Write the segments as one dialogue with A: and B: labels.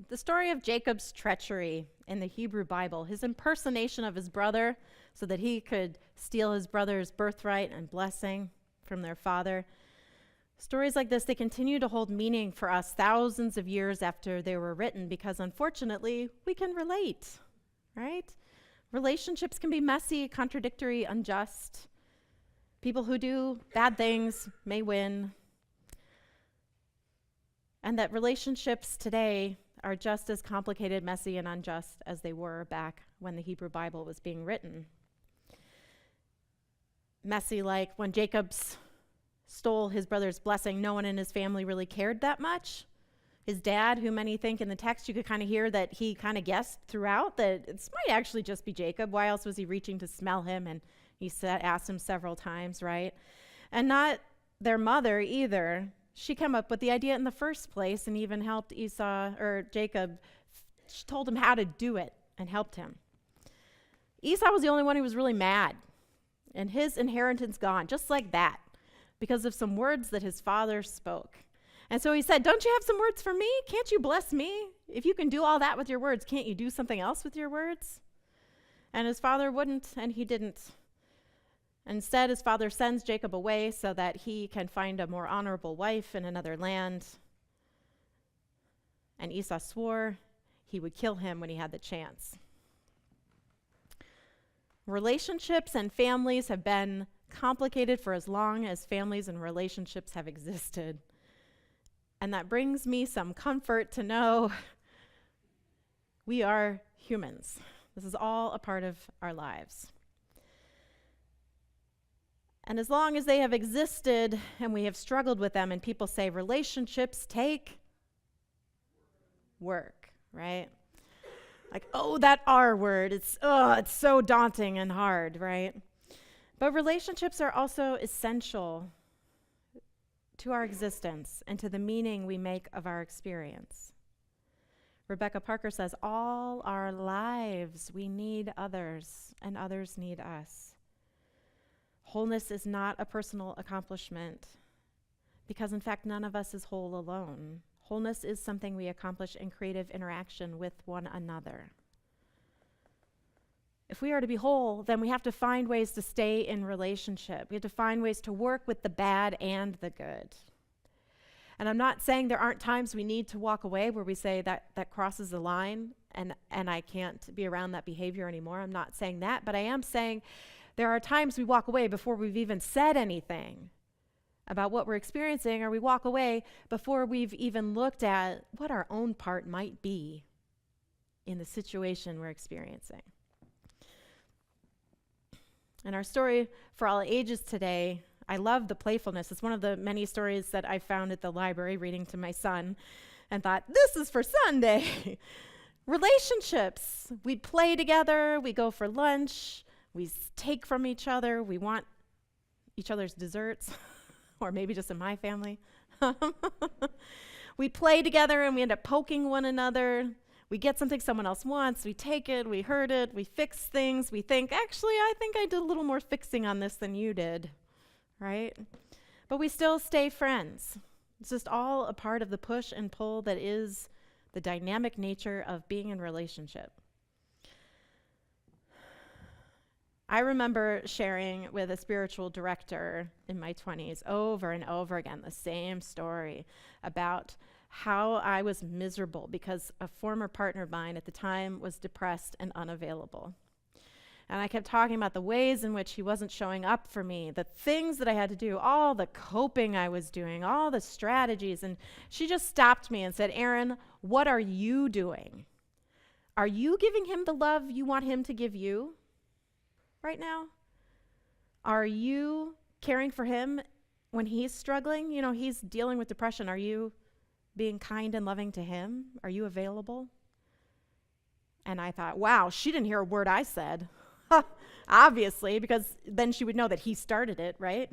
A: The story of Jacob's treachery in the Hebrew Bible, his impersonation of his brother so that he could steal his brother's birthright and blessing from their father. Stories like this, they continue to hold meaning for us thousands of years after they were written because unfortunately, we can relate, right? Relationships can be messy, contradictory, unjust. People who do bad things may win. And that relationships today are just as complicated, messy, and unjust as they were back when the Hebrew Bible was being written. Messy, like when Jacob stole his brother's blessing, no one in his family really cared that much. His dad, who many think in the text, you could kind of hear that he kind of guessed throughout that this might actually just be Jacob. Why else was he reaching to smell him? And he asked him several times, right? And not their mother either. She came up with the idea in the first place and even helped Jacob. She told him how to do it and helped him. Esau was the only one who was really mad, and his inheritance gone, just like that, because of some words that his father spoke. And so he said, "Don't you have some words for me? Can't you bless me? If you can do all that with your words, can't you do something else with your words?" And his father wouldn't, and he didn't. Instead, his father sends Jacob away so that he can find a more honorable wife in another land. And Esau swore he would kill him when he had the chance. Relationships and families have been complicated for as long as families and relationships have existed. And that brings me some comfort to know we are humans. This is all a part of our lives. And as long as they have existed and we have struggled with them, and people say relationships take work, right? Like, oh, that R word, it's so daunting and hard, right? But relationships are also essential to our existence and to the meaning we make of our experience. Rebecca Parker says, all our lives we need others, and others need us. Wholeness is not a personal accomplishment because, in fact, none of us is whole alone. Wholeness is something we accomplish in creative interaction with one another. If we are to be whole, then we have to find ways to stay in relationship. We have to find ways to work with the bad and the good. And I'm not saying there aren't times we need to walk away where we say that crosses the line and I can't be around that behavior anymore. I'm not saying that, but I am saying there are times we walk away before we've even said anything about what we're experiencing, or we walk away before we've even looked at what our own part might be in the situation we're experiencing. In our story for all ages today, I love the playfulness. It's one of the many stories that I found at the library reading to my son and thought, this is for Sunday. Relationships. We play together, we go for lunch, we take from each other, we want each other's desserts, or maybe just in my family. We play together and we end up poking one another. We get something someone else wants, we take it, we hurt it, we fix things, we think, actually, I think I did a little more fixing on this than you did, right? But we still stay friends. It's just all a part of the push and pull that is the dynamic nature of being in relationship. I remember sharing with a spiritual director in my 20s over and over again the same story about how I was miserable because a former partner of mine at the time was depressed and unavailable. And I kept talking about the ways in which he wasn't showing up for me, the things that I had to do, all the coping I was doing, all the strategies. And she just stopped me and said, "Erin, what are you doing? Are you giving him the love you want him to give you right now? Are you caring for him when he's struggling? You know, he's dealing with depression. Are you being kind and loving to him? Are you available?" And I thought, wow, she didn't hear a word I said. Obviously, because then she would know that he started it, right?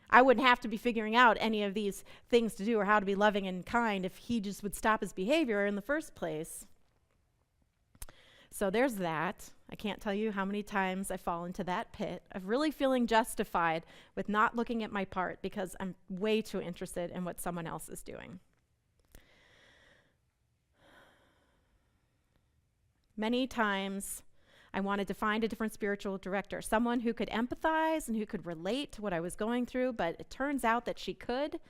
A: I wouldn't have to be figuring out any of these things to do or how to be loving and kind if he just would stop his behavior in the first place. So there's that. I can't tell you how many times I fall into that pit of really feeling justified with not looking at my part because I'm way too interested in what someone else is doing. Many times I wanted to find a different spiritual director, someone who could empathize and who could relate to what I was going through, but it turns out that she could.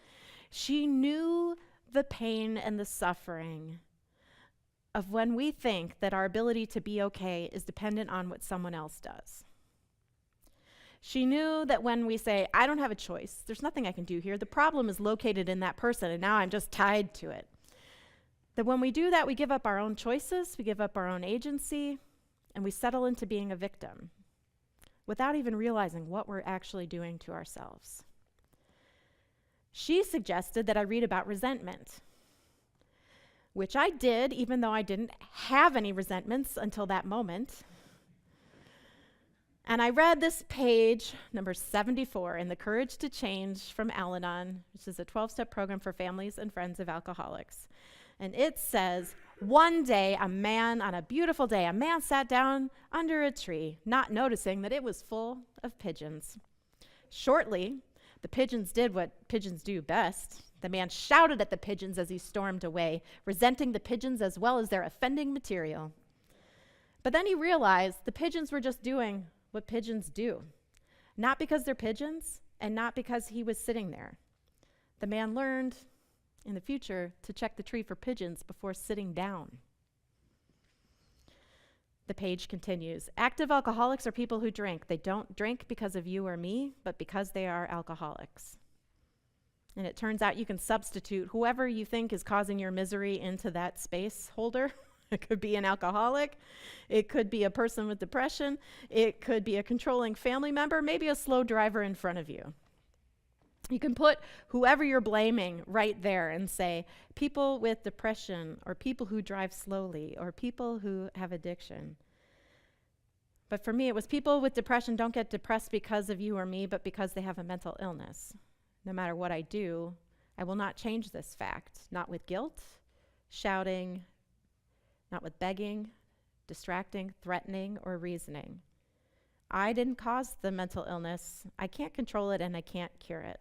A: She knew the pain and the suffering of when we think that our ability to be okay is dependent on what someone else does. She knew that when we say, I don't have a choice, there's nothing I can do here, the problem is located in that person, and now I'm just tied to it. That when we do that, we give up our own choices, we give up our own agency, and we settle into being a victim without even realizing what we're actually doing to ourselves. She suggested that I read about resentment, which I did, even though I didn't have any resentments until that moment. And I read this page, number 74, in The Courage to Change from Al-Anon, which is a 12-step program for families and friends of alcoholics. And it says, one day, on a beautiful day, a man sat down under a tree, not noticing that it was full of pigeons. Shortly, the pigeons did what pigeons do best. The man shouted at the pigeons as he stormed away, resenting the pigeons as well as their offending material. But then he realized the pigeons were just doing what pigeons do, not because they're pigeons and not because he was sitting there. The man learned in the future to check the tree for pigeons before sitting down. The page continues. Active alcoholics are people who drink. They don't drink because of you or me, but because they are alcoholics. And it turns out you can substitute whoever you think is causing your misery into that space holder. It could be an alcoholic. It could be a person with depression. It could be a controlling family member, maybe a slow driver in front of you. You can put whoever you're blaming right there and say, people with depression, or people who drive slowly, or people who have addiction. But for me, it was people with depression don't get depressed because of you or me, but because they have a mental illness. No matter what I do, I will not change this fact, not with guilt, shouting, not with begging, distracting, threatening, or reasoning. I didn't cause the mental illness. I can't control it and I can't cure it.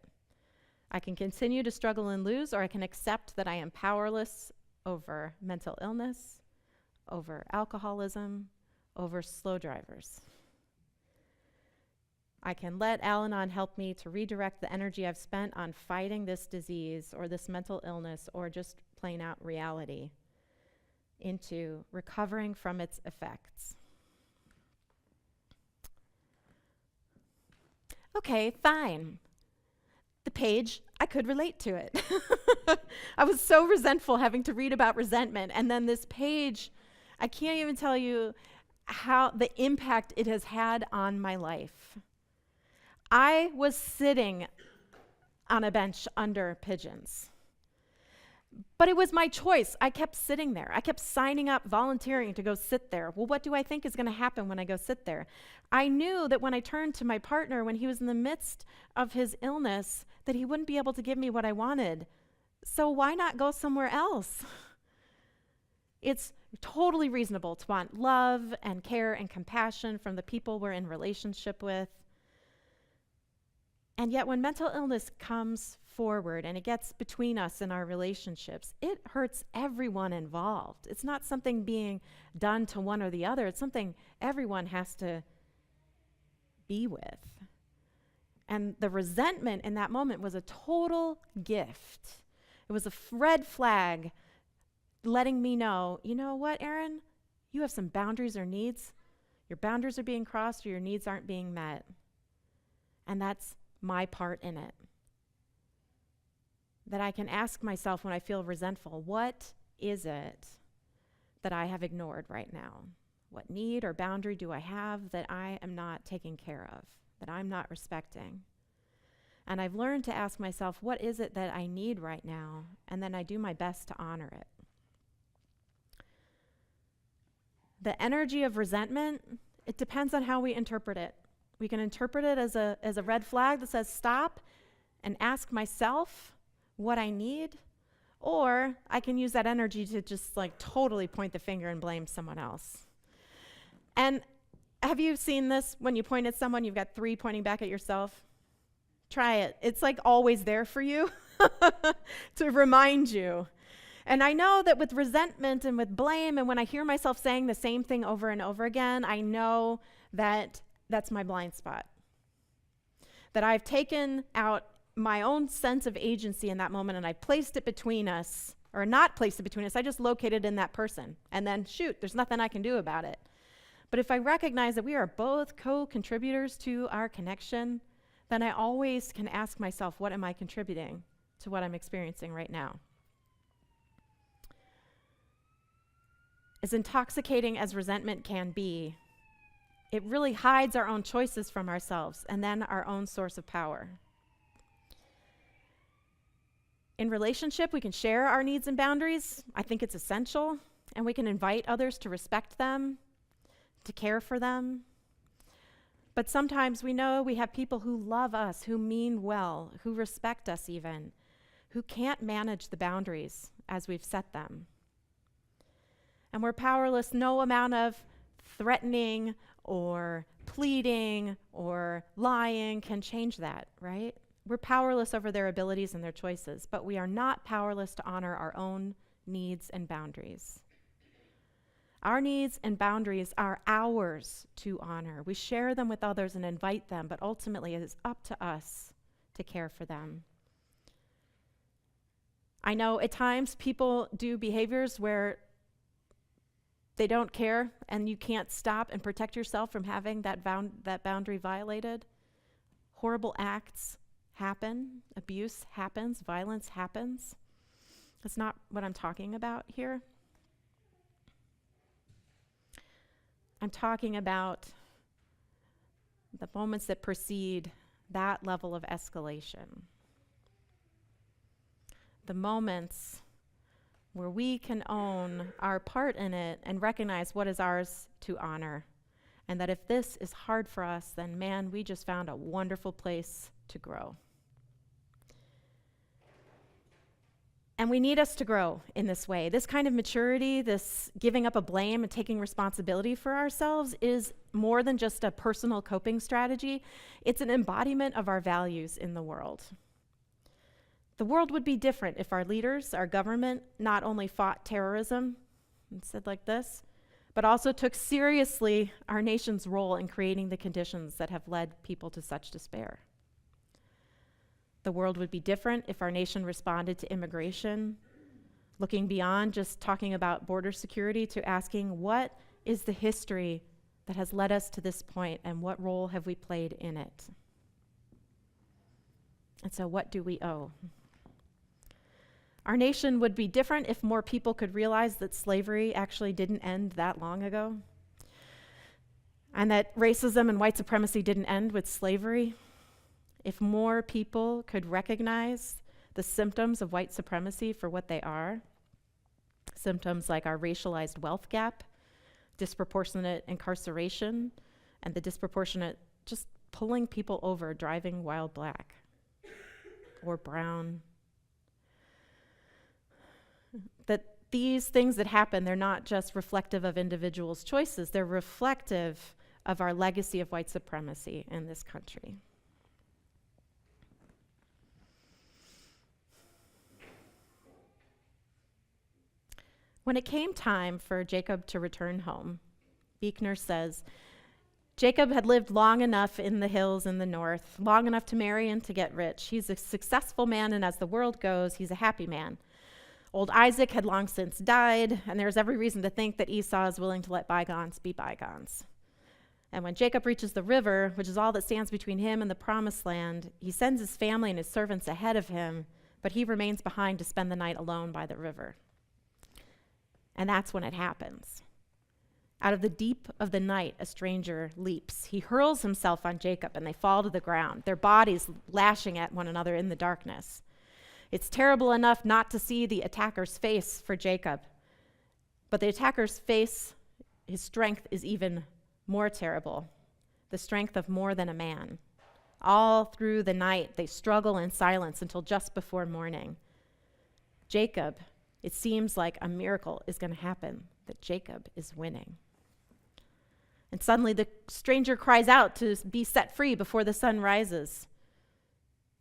A: I can continue to struggle and lose, or I can accept that I am powerless over mental illness, over alcoholism, over slow drivers. I can let Al-Anon help me to redirect the energy I've spent on fighting this disease or this mental illness or just plain out reality into recovering from its effects. Okay, fine. The page, I could relate to it. I was so resentful having to read about resentment. And then this page, I can't even tell you how the impact it has had on my life. I was sitting on a bench under pigeons. But it was my choice. I kept sitting there. I kept signing up, volunteering to go sit there. Well, what do I think is going to happen when I go sit there? I knew that when I turned to my partner, when he was in the midst of his illness, that he wouldn't be able to give me what I wanted. So why not go somewhere else? It's totally reasonable to want love and care and compassion from the people we're in relationship with. And yet when mental illness comes forward and it gets between us and our relationships, it hurts everyone involved. It's not something being done to one or the other. It's something everyone has to be with. And the resentment in that moment was a total gift. It was a red flag letting me know, you know what, Erin? You have some boundaries or needs. Your boundaries are being crossed or your needs aren't being met. And that's my part in it. That I can ask myself when I feel resentful, what is it that I have ignored right now? What need or boundary do I have that I am not taking care of, that I'm not respecting? And I've learned to ask myself, what is it that I need right now? And then I do my best to honor it. The energy of resentment, it depends on how we interpret it. We can interpret it as a red flag that says stop and ask myself what I need, or I can use that energy to just like totally point the finger and blame someone else. And have you seen this? When you point at someone, you've got 3 pointing back at yourself. Try it. It's like always there for you to remind you. And I know that with resentment and with blame, and when I hear myself saying the same thing over and over again, I know that that's my blind spot. That I've taken out my own sense of agency in that moment and I placed it between us, or not placed it between us, I just located in that person. And then shoot, there's nothing I can do about it. But if I recognize that we are both co-contributors to our connection, then I always can ask myself, what am I contributing to what I'm experiencing right now? As intoxicating as resentment can be, it really hides our own choices from ourselves and then our own source of power. In relationship, we can share our needs and boundaries. I think it's essential, and we can invite others to respect them, to care for them. But sometimes we know we have people who love us, who mean well, who respect us even, who can't manage the boundaries as we've set them. And we're powerless. No amount of threatening or pleading or lying can change that, right? We're powerless over their abilities and their choices, but we are not powerless to honor our own needs and boundaries. Our needs and boundaries are ours to honor. We share them with others and invite them, but ultimately it is up to us to care for them. I know at times people do behaviors where they don't care and you can't stop and protect yourself from having that boundary violated. Horrible acts happen, abuse happens, violence happens. That's not what I'm talking about here. I'm talking about the moments that precede that level of escalation. The moments where we can own our part in it and recognize what is ours to honor. And that if this is hard for us, then man, we just found a wonderful place to grow. And we need us to grow in this way. This kind of maturity, this giving up of blame and taking responsibility for ourselves is more than just a personal coping strategy. It's an embodiment of our values in the world. The world would be different if our leaders, our government, not only fought terrorism, and said like this, but also took seriously our nation's role in creating the conditions that have led people to such despair. The world would be different if our nation responded to immigration, looking beyond just talking about border security to asking, what is the history that has led us to this point and what role have we played in it? And so what do we owe? Our nation would be different if more people could realize that slavery actually didn't end that long ago, and that racism and white supremacy didn't end with slavery. If more people could recognize the symptoms of white supremacy for what they are, symptoms like our racialized wealth gap, disproportionate incarceration, and the disproportionate just pulling people over, driving while black or brown. That these things that happen, they're not just reflective of individuals' choices, they're reflective of our legacy of white supremacy in this country. When it came time for Jacob to return home, Buechner says, Jacob had lived long enough in the hills in the north, long enough to marry and to get rich. He's a successful man, and as the world goes, he's a happy man. Old Isaac had long since died, and there's every reason to think that Esau is willing to let bygones be bygones. And when Jacob reaches the river, which is all that stands between him and the promised land, he sends his family and his servants ahead of him, but he remains behind to spend the night alone by the river. And that's when it happens. Out of the deep of the night, a stranger leaps. He hurls himself on Jacob, and they fall to the ground, their bodies lashing at one another in the darkness. It's terrible enough not to see the attacker's face for Jacob, but the attacker's face, his strength is even more terrible, the strength of more than a man. All through the night, they struggle in silence until just before morning. Jacob, it seems like a miracle is going to happen, that Jacob is winning. And suddenly the stranger cries out to be set free before the sun rises.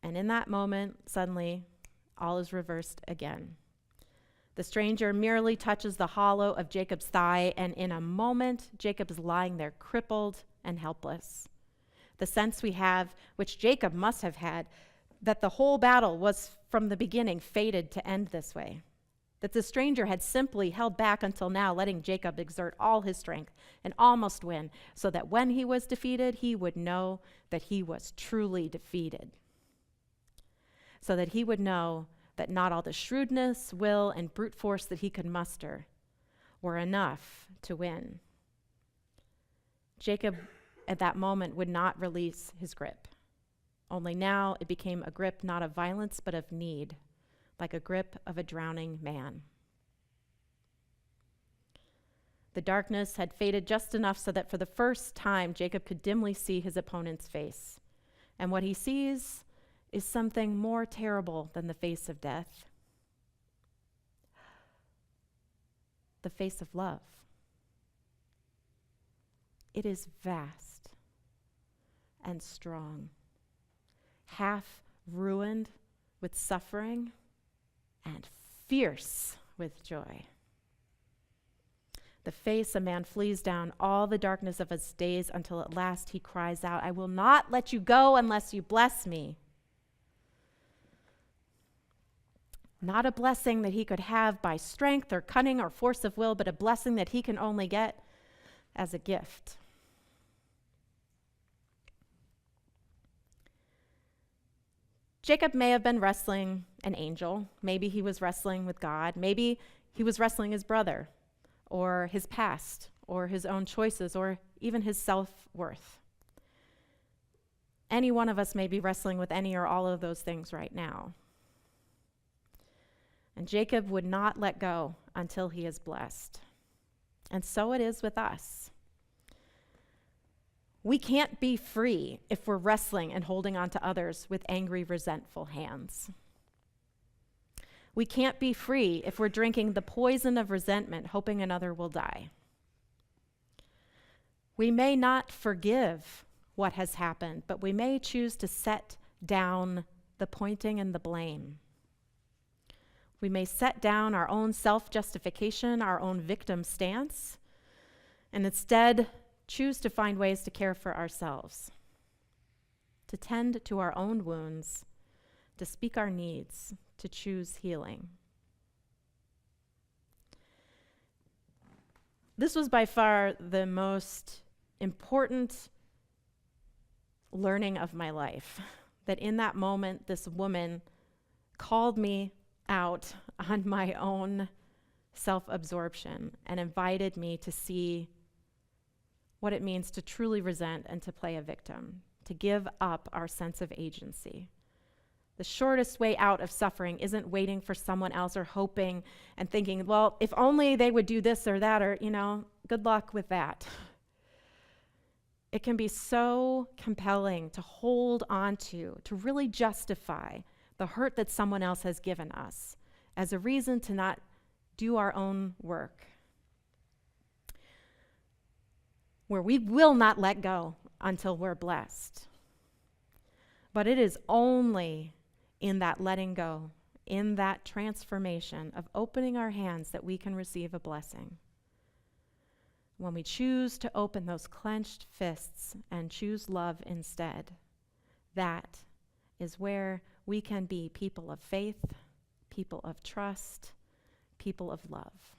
A: And in that moment, suddenly, all is reversed again. The stranger merely touches the hollow of Jacob's thigh, and in a moment, Jacob is lying there crippled and helpless. The sense we have, which Jacob must have had, that the whole battle was from the beginning fated to end this way. That the stranger had simply held back until now, letting Jacob exert all his strength and almost win, so that when he was defeated, he would know that he was truly defeated. So that he would know that not all the shrewdness, will, and brute force that he could muster were enough to win. Jacob, at that moment, would not release his grip. Only now it became a grip not of violence, but of need, like a grip of a drowning man. The darkness had faded just enough so that for the first time, Jacob could dimly see his opponent's face. And what he sees is something more terrible than the face of death. The face of love. It is vast and strong, half ruined with suffering and fierce with joy. The face a man flees down all the darkness of his days until at last he cries out, "I will not let you go unless you bless me." Not a blessing that he could have by strength or cunning or force of will, but a blessing that he can only get as a gift. Jacob may have been wrestling an angel. Maybe he was wrestling with God. Maybe he was wrestling his brother, or his past, or his own choices, or even his self-worth. Any one of us may be wrestling with any or all of those things right now. And Jacob would not let go until he is blessed. And so it is with us. We can't be free if we're wrestling and holding on to others with angry, resentful hands. We can't be free if we're drinking the poison of resentment, hoping another will die. We may not forgive what has happened, but we may choose to set down the pointing and the blame. We may set down our own self-justification, our own victim stance, and instead choose to find ways to care for ourselves, to tend to our own wounds, to speak our needs, to choose healing. This was by far the most important learning of my life, that in that moment, this woman called me out on my own self-absorption and invited me to see what it means to truly resent and to play a victim, to give up our sense of agency. The shortest way out of suffering isn't waiting for someone else or hoping and thinking, well, if only they would do this or that, or, good luck with that. It can be so compelling to hold on to really justify the hurt that someone else has given us as a reason to not do our own work, where we will not let go until we're blessed. But it is only in that letting go, in that transformation of opening our hands, that we can receive a blessing. When we choose to open those clenched fists and choose love instead, that is where we can be people of faith, people of trust, people of love.